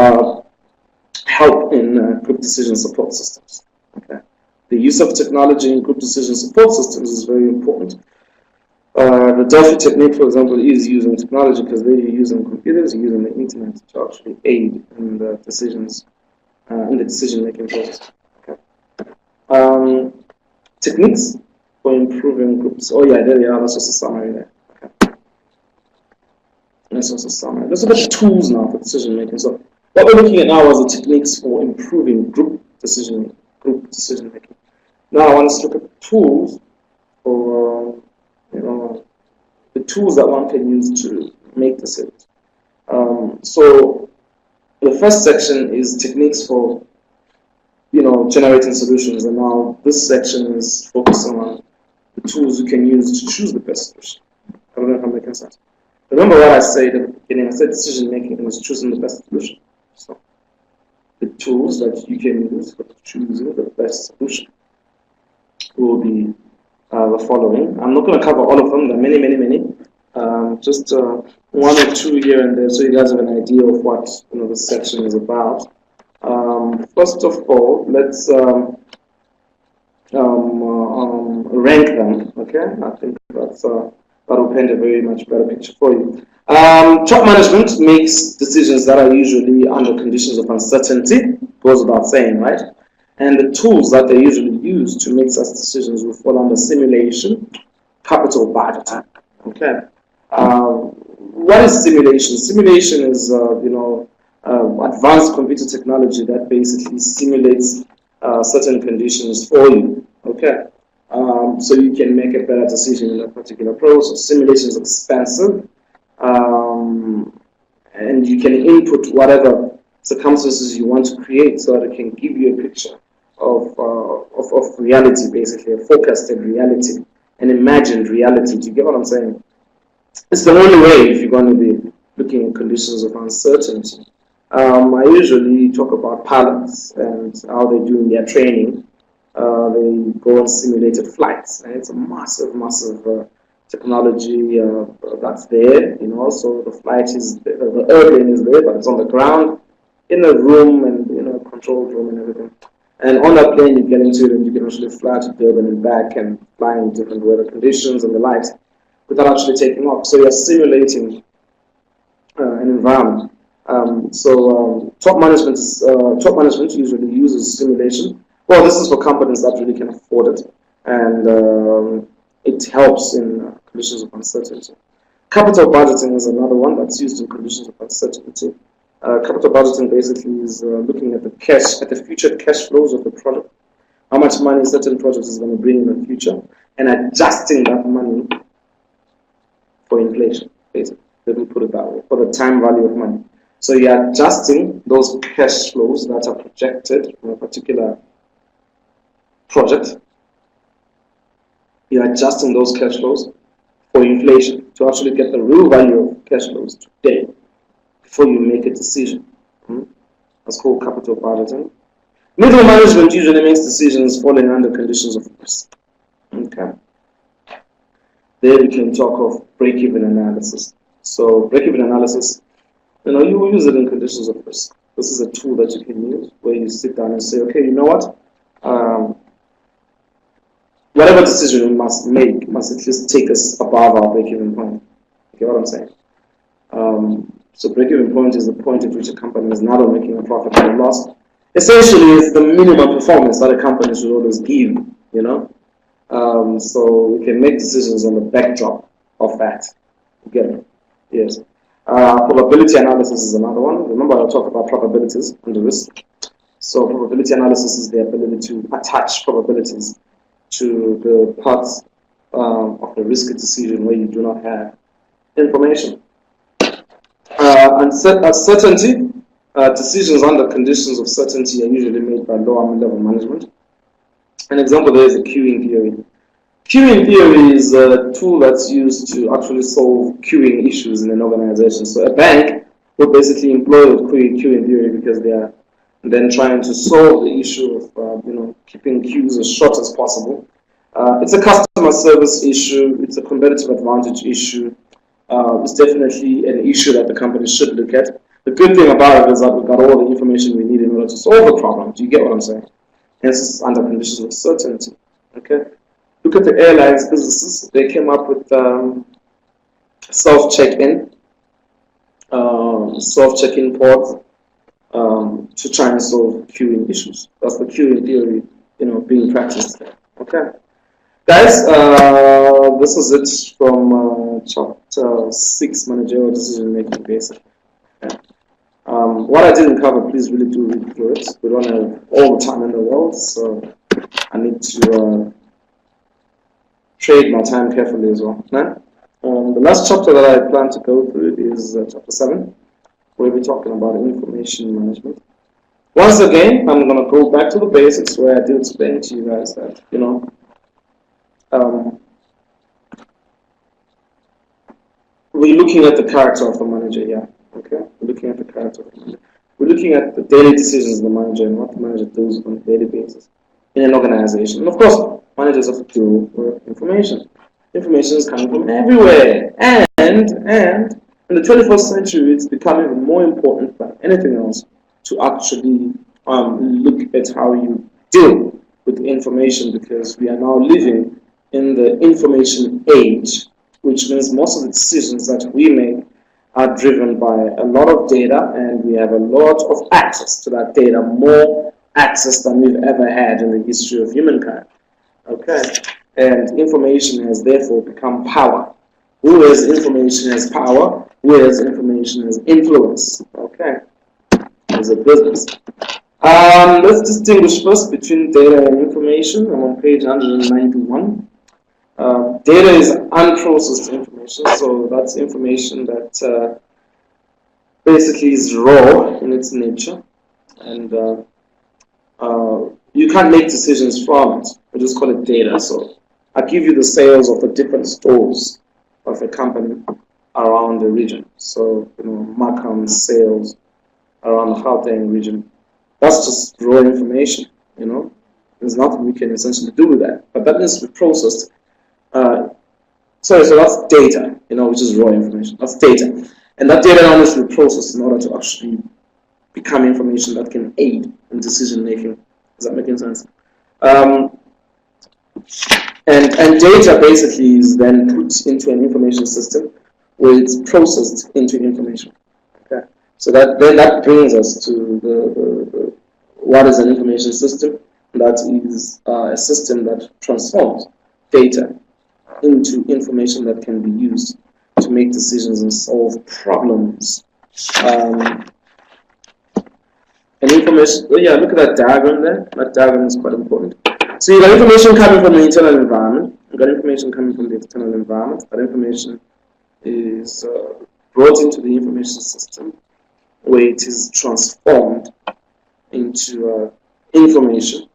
help in group decision support systems. Okay, the use of technology in group decision support systems is very important. The Delphi technique, for example, is using technology because they're using computers, using the internet to actually aid in the decisions, in the decision-making process. Okay. Techniques for improving groups. Oh yeah, there you are. That's just a summary there. Okay. That's just a summary. Let's look at the tools now for decision making. So what we're looking at now is the techniques for improving group decision making. Now I want us to look at the tools for the tools that one can use to make decisions. So the first section is techniques for generating solutions, and now this section is focusing on the tools you can use to choose the best solution. I don't know if I'm making sense. Remember what I said at the beginning. I said decision making was choosing the best solution. So the tools that you can use for choosing the best solution will be the following. I'm not going to cover all of them. There are many, many, many. Just one or two here and there, so you guys have an idea of what this section is about. First of all, let's rank them. Okay, I think that will paint a very much better picture for you. Top management makes decisions that are usually under conditions of uncertainty, goes without saying, right? And the tools that they usually use to make such decisions will fall under simulation, capital budgeting. Okay. What is simulation? Simulation is, advanced computer technology that basically simulates certain conditions for you. Okay. So you can make a better decision in a particular process. Simulation is expensive, and you can input whatever circumstances you want to create so that it can give you a picture of reality, basically, a forecasted reality, an imagined reality. Do you get what I'm saying? It's the only way if you're going to be looking at conditions of uncertainty. I usually talk about pilots and how they do in their training. They go on simulated flights, and it's a massive, massive technology that's there. So the flight is the airplane is there, but it's on the ground in a room and control room and everything. And on that plane, you get into it and you can actually fly to Durban and back and fly in different weather conditions and the likes without actually taking off. So you're simulating an environment. Top management usually uses simulation. Well, this is for companies that really can afford it, and it helps in conditions of uncertainty. Capital budgeting is another one that's used in conditions of uncertainty. Capital budgeting basically is looking at the future cash flows of the project, how much money certain projects is going to bring in the future, and adjusting that money for inflation, basically. Let me put it that way, for the time value of money. So you're adjusting those cash flows that are projected from a particular project. You're adjusting those cash flows for inflation to actually get the real value of cash flows today before you make a decision. That's called capital budgeting. Middle management usually makes decisions falling under conditions of risk. Okay. There we can talk of break-even analysis. So break-even analysis, you will use it in conditions of risk. This is a tool that you can use where you sit down and say, okay, you know what? Whatever decision we must make must at least take us above our break-even point. You get what I'm saying? So break-even point is the point at which a company is neither making a profit or a loss. Essentially, it's the minimum performance that a company should always give, so we can make decisions on the backdrop of that. You get it? Yes. Probability analysis is another one. Remember, I talked about probabilities and the risk. So probability analysis is the ability to attach probabilities to the parts of the risk decision where you do not have information. Uncertainty, decisions under conditions of certainty are usually made by lower level management. An example there is the queuing theory. Queuing theory is a tool that's used to actually solve queuing issues in an organization. So a bank will basically employ queuing theory because they are then trying to solve the issue of keeping queues as short as possible. It's a customer service issue. It's a competitive advantage issue. It's definitely an issue that the company should look at. The good thing about it is that we've got all the information we need in order to solve the problem. Do you get what I'm saying? Hence, it's under conditions of certainty. Okay. Look at the airlines businesses. They came up with self-check-in ports to try and solve queuing issues. That's the queuing theory, being practiced there. Okay, guys, this is it from chapter 6, managerial decision making, basically. Okay. What I didn't cover, please really do read through it. We don't have all the time in the world, so I need to trade my time carefully as well. The last chapter that I plan to go through is chapter 7, where we're talking about information management. Once again, I'm going to go back to the basics where I did explain to you guys that, we're looking at the character of the manager here. Okay, we're looking at the character of the manager. We're looking at the daily decisions of the manager and what the manager does on a daily basis in an organization. And of course, managers have to deal with information. Information is coming from everywhere. And in the 21st century, it's becoming even more important than anything else to actually look at how you deal with information, because we are now living in the information age, which means most of the decisions that we make are driven by a lot of data, and we have a lot of access to that data, more access than we've ever had in the history of humankind. Okay, and information has therefore become power. Who has information has power? Who has information has influence? Okay, as a business. Let's distinguish first between data and information. I'm on page 191. Data is unprocessed information, so that's information that basically is raw in its nature, and you can't make decisions from it. I just call it data. So I give you the sales of the different stores of a company around the region. So Markham sales around the Gauteng region. That's just raw information. There's nothing we can essentially do with that. But that needs to be processed. So that's data, which is raw information. That's data. And that data now needs to be processed in order to actually become information that can aid in decision making. Is that making sense? And data basically is then put into an information system where it's processed into information. Okay, so that brings us to the what is an information system? That is a system that transforms data into information that can be used to make decisions and solve problems. And information, yeah, look at that diagram there. That diagram is quite important. So you got information coming from the internal environment. You got information coming from the external environment. That information is brought into the information system where it is transformed into information.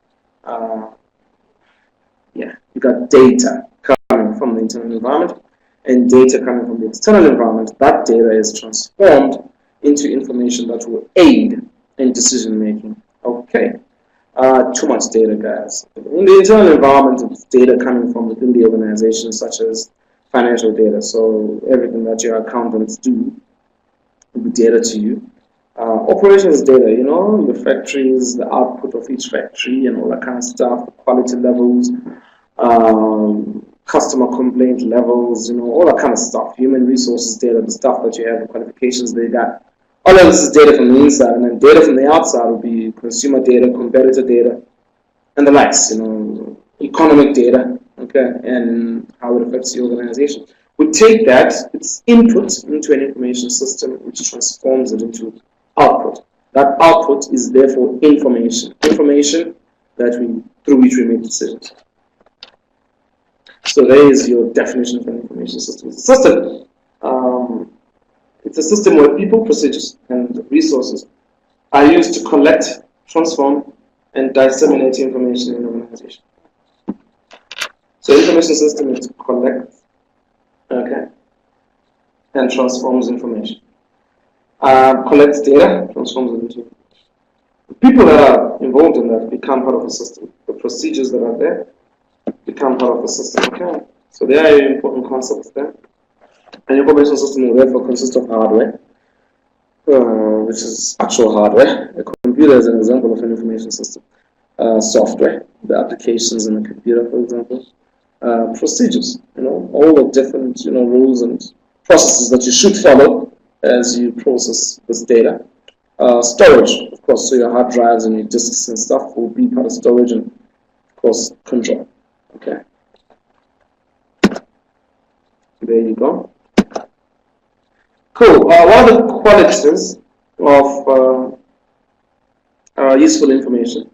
Yeah, you got data coming from the internal environment and data coming from the external environment. That data is transformed into information that will aid in decision making. Okay, too much data, guys. In the internal environment, it's data coming from within the organization, such as financial data. So everything that your accountants do will be data to you. Operations data, you know, the factories, the output of each factory and all that kind of stuff, the quality levels, customer complaint levels, you know, all that kind of stuff. Human resources data, the stuff that you have, the qualifications they got. All of this is data from the inside, and then data from the outside will be consumer data, competitor data, and the likes, you know, economic data, okay, and how it affects the organization. We take that, its input into an information system, which transforms it into output. That output is therefore information that through which we make decisions. So there is your definition of an information system. It's a system. It's a system where people, procedures, and resources are used to collect, transform, and disseminate information in an organization. So information system is to collect, okay, and transforms information. Collects data, transforms it into information. The people that are involved in that become part of the system. The procedures that are there become part of the system. Okay, so there are important concepts there. An information system will therefore consist of hardware, which is actual hardware. A computer is an example of an information system. Software, the applications in a computer, for example. Procedures, you know, all the different, you know, rules and processes that you should follow as you process this data. Storage, of course, so your hard drives and your disks and stuff will be part of storage, and of course control. Okay, there you go. Cool. What are the qualities of useful information?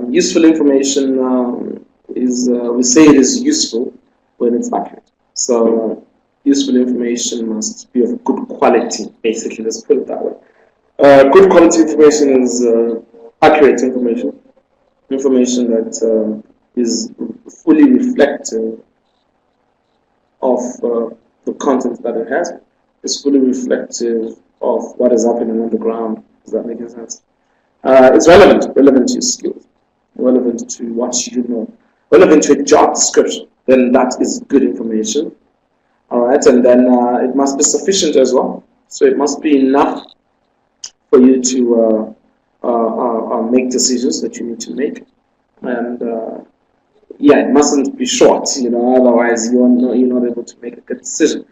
Useful information is, we say it is useful when it's accurate. So useful information must be of good quality, basically, let's put it that way. Good quality information is accurate information, information that is fully reflective of the content that it has. Is fully reflective of what is happening on the ground. Does that make sense? It's relevant to your skills, relevant to what you know, relevant to a job description. Then that is good information. All right, and then it must be sufficient as well. So it must be enough for you to make decisions that you need to make, and yeah, it mustn't be short. You know, otherwise you're not able to make a good decision.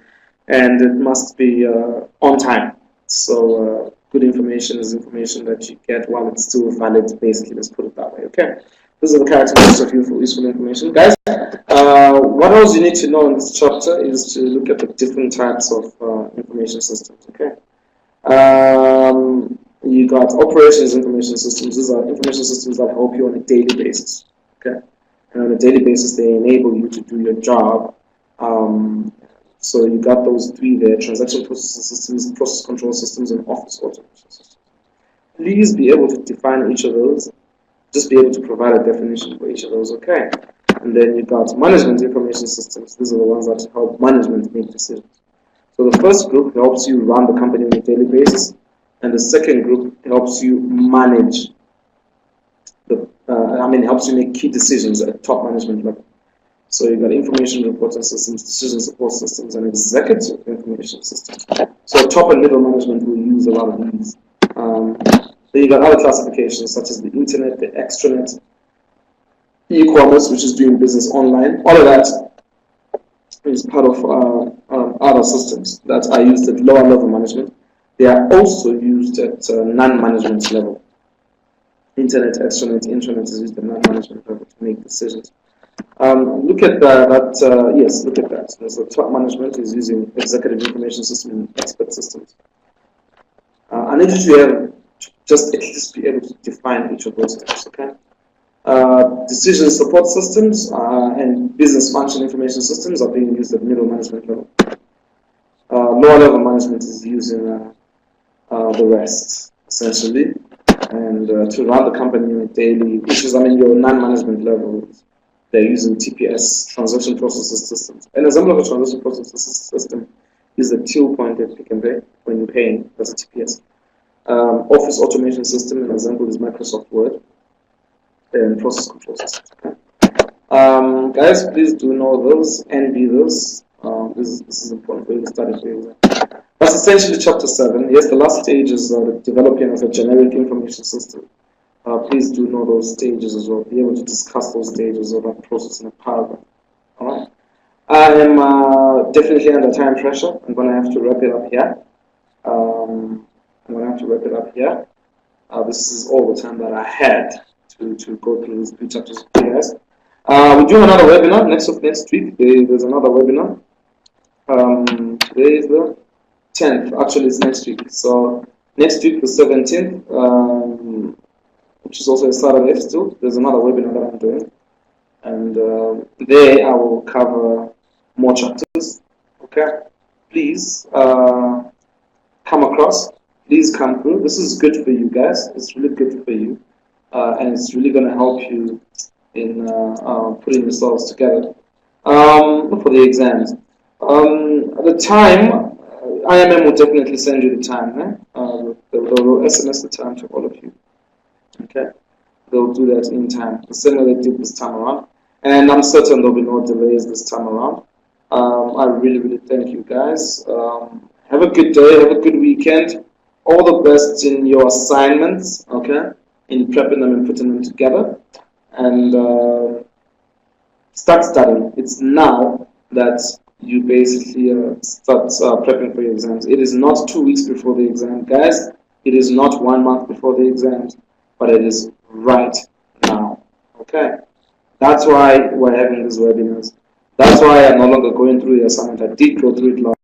And it must be on time. So good information is information that you get while it's still valid, basically, let's put it that way, okay? These are the characteristics of useful information. Guys, what else you need to know in this chapter is to look at the different types of information systems, okay? You got operations information systems. These are information systems that help you on a daily basis, okay? And on a daily basis, they enable you to do your job. So you got those three there: transaction processing systems, process control systems, and office automation systems. Please be able to define each of those. Just be able to provide a definition for each of those, okay? And then you got management information systems. These are the ones that help management make decisions. So the first group helps you run the company on a daily basis, and the second group helps you manage helps you make key decisions at top management level. So you've got information reporting systems, decision support systems, and executive information systems. So top and middle management will use a lot of these. Then you got other classifications such as the internet, the extranet, e-commerce, which is doing business online. All of that is part of other systems that are used at lower level management. They are also used at non-management level. Internet, extranet, intranet is used at non-management level to make decisions. Look at that. Yes, look at that. So top management is using executive information system and expert systems. I need you to have just at least be able to define each of those steps. Okay. Decision support systems and business function information systems are being used at middle management level. Lower level management is using the rest essentially, and to run the company daily, which is your non-management level. They're using TPS, transaction processing systems. An example of a transaction processing system is the till point at Pick and Pay when you're paying. That's a TPS. Office automation system, an example is Microsoft Word and process control systems. Okay? Guys, please do know those and be those. This is important for you to study for your exam. That's essentially chapter 7. Yes, the last stage is the developing of a generic information system. Please do know those stages as well. Be able to discuss those stages of that process in a paragraph. All right. I am definitely under time pressure. I'm going to have to wrap it up here. This is all the time that I had to go through these 3 chapters with you guys. We do another webinar next week. There's another webinar. Today is the 10th. Actually, it's next week. So next week, the 17th. Which is also a Saturday still. There's another webinar that I'm doing, and there I will cover more chapters. Okay, please come across. Please come through. This is good for you guys. It's really good for you, and it's really going to help you in putting yourselves together for the exams. The time, IMM will definitely send you the time. They will SMS the time to all of you. Okay, they'll do that in time, the same way they did this time around, and I'm certain there'll be no delays this time around. I really thank you guys. Have a good day, have a good weekend. All the best in your assignments, okay, in prepping them and putting them together, and start studying. It's now that you basically start prepping for your exams. It is not 2 weeks before the exam, guys. It is not 1 month before the exams. But it is right now. Okay? That's why we're having these webinars. That's why I'm no longer going through the assignment. I did go through it last